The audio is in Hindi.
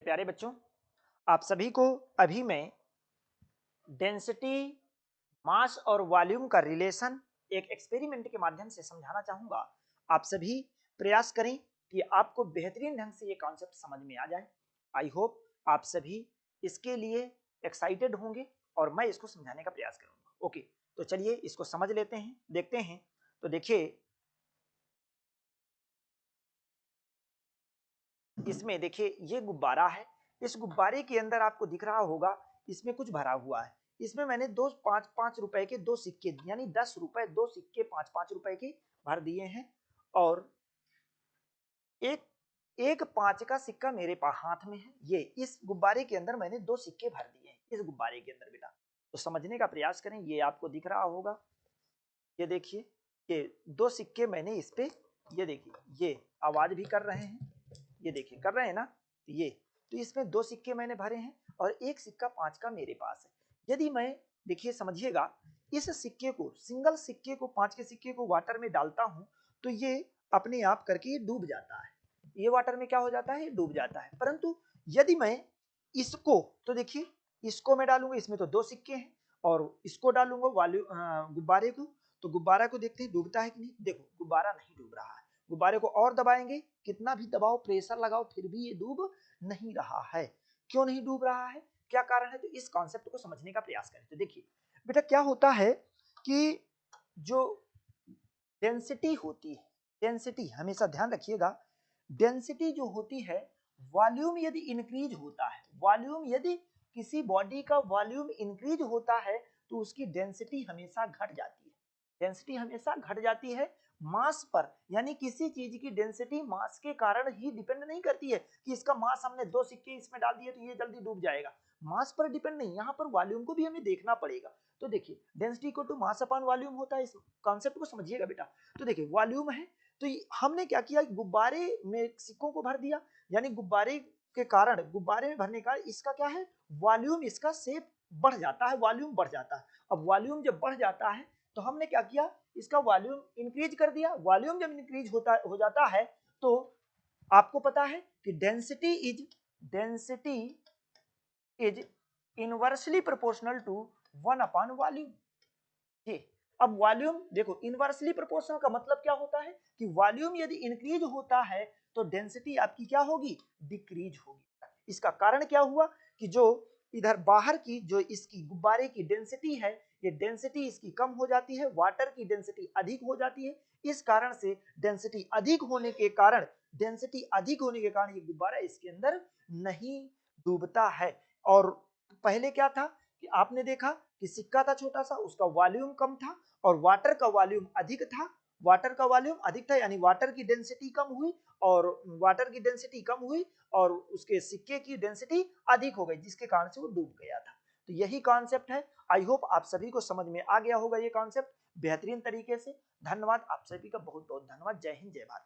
प्यारे बच्चों, आप सभी को अभी मैं डेंसिटी, मास और वॉल्यूम का रिलेशन एक एक्सपेरिमेंट के माध्यम से समझाना चाहूंगा। आप सभी प्रयास करें कि आपको बेहतरीन ढंग से ये कॉन्सेप्ट समझ में आ जाए। आई होप आप सभी इसके लिए एक्साइटेड होंगे और मैं इसको समझाने का प्रयास करूंगा। ओके, तो चलिए इसको समझ लेते हैं, देखते हैं। तो देखिए, इसमें देखिए ये गुब्बारा है। इस गुब्बारे के अंदर आपको दिख रहा होगा इसमें कुछ भरा हुआ है। इसमें मैंने दो 5-5 रुपए के दो सिक्के यानी 10 रुपए दो सिक्के 5-5 रुपए के भर दिए हैं और एक एक 5 का सिक्का मेरे पास हाथ में है। ये इस गुब्बारे के अंदर मैंने दो सिक्के भर दिए हैं इस गुब्बारे के अंदर बेटा। तो समझने का प्रयास करें। ये आपको दिख रहा होगा, ये देखिए, ये दो सिक्के मैंने इस पे, ये देखिए ये आवाज भी कर रहे हैं, ये देखिए कर रहे हैं ना। ये तो इसमें दो सिक्के मैंने भरे हैं और एक सिक्का 5 का मेरे पास है। यदि मैं, देखिए समझिएगा, इस सिक्के को, सिंगल सिक्के को, 5 के सिक्के को वाटर में डालता हूं तो ये अपने आप करके ये डूब जाता है। ये वाटर में क्या हो जाता है, डूब जाता है। परंतु यदि मैं इसको, तो देखिए इसको मैं डालूंगा, इसमें तो दो सिक्के हैं, और इसको डालूंगा गुब्बारे को, तो गुब्बारा को देखते हैं डूबता है कि नहीं। देखो गुब्बारा नहीं डूब रहा है। गुब्बारे को और दबाएंगे, कितना भी दबाओ, प्रेशर लगाओ, फिर भी ये डूब नहीं रहा है। क्यों नहीं डूब रहा है, क्या कारण है, तो इस कॉन्सेप्ट को समझने का प्रयास करें। तो देखिए बेटा क्या होता है कि जो डेंसिटी होती है, डेंसिटी हमेशा ध्यान रखिएगा, डेंसिटी जो होती है, वॉल्यूम यदि इंक्रीज होता है, वॉल्यूम यदि किसी बॉडी का वॉल्यूम इंक्रीज होता है तो उसकी डेंसिटी हमेशा घट जाती है। डेंसिटी हमेशा घट जाती है मास पर, यानी किसी चीज की डेंसिटी मास के कारण ही डिपेंड नहीं करती है कि इसका मास, हमने दो सिक्के इसमें डाल दिए तो ये जल्दी डूब जाएगा। मास पर डिपेंड नहीं, यहाँ पर वॉल्यूम को भी हमें देखना पड़ेगा। तो देखिए density equal to mass upon volume होता है। इस कॉन्सेप्ट को समझिएगा बेटा। तो देखिए वॉल्यूम है, तो हमने क्या किया, गुब्बारे में सिक्कों को भर दिया, यानी गुब्बारे के कारण, गुब्बारे में भरने का इसका क्या है, वॉल्यूम, इसका शेप बढ़ जाता है, वॉल्यूम बढ़ जाता है। अब वॉल्यूम जब बढ़ जाता है तो हमने क्या किया, इसका वॉल्यूम इंक्रीज कर दिया। वॉल्यूम जब इंक्रीज हो जाता है तो आपको पता है कि density is inversely proportional to 1 upon volume. ये अब वॉल्यूम देखो, इनवर्सली प्रोपोर्शनल का मतलब क्या होता है कि वॉल्यूम यदि इंक्रीज होता है तो डेंसिटी आपकी क्या होगी, डिक्रीज होगी। इसका कारण क्या हुआ कि जो इधर बाहर की जो इसकी गुब्बारे की डेंसिटी है, ये डेंसिटी इसकी कम हो जाती है, वाटर की डेंसिटी अधिक हो जाती है। इस कारण से डेंसिटी अधिक होने के कारण, डेंसिटी अधिक होने के कारण ये गुब्बारा इसके अंदर नहीं डूबता है। और पहले क्या था कि आपने देखा कि सिक्का था छोटा सा, उसका वॉल्यूम कम था और वाटर का वॉल्यूम अधिक था। वाटर का वॉल्यूम अधिक था यानी वाटर की डेंसिटी कम हुई, और वाटर की डेंसिटी कम हुई और उसके सिक्के की डेंसिटी अधिक हो गई, जिसके कारण से वो डूब गया था। तो यही कॉन्सेप्ट है। आई होप आप सभी को समझ में आ गया होगा ये कॉन्सेप्ट बेहतरीन तरीके से। धन्यवाद, आप सभी का बहुत बहुत धन्यवाद। जय हिंद, जय भारत।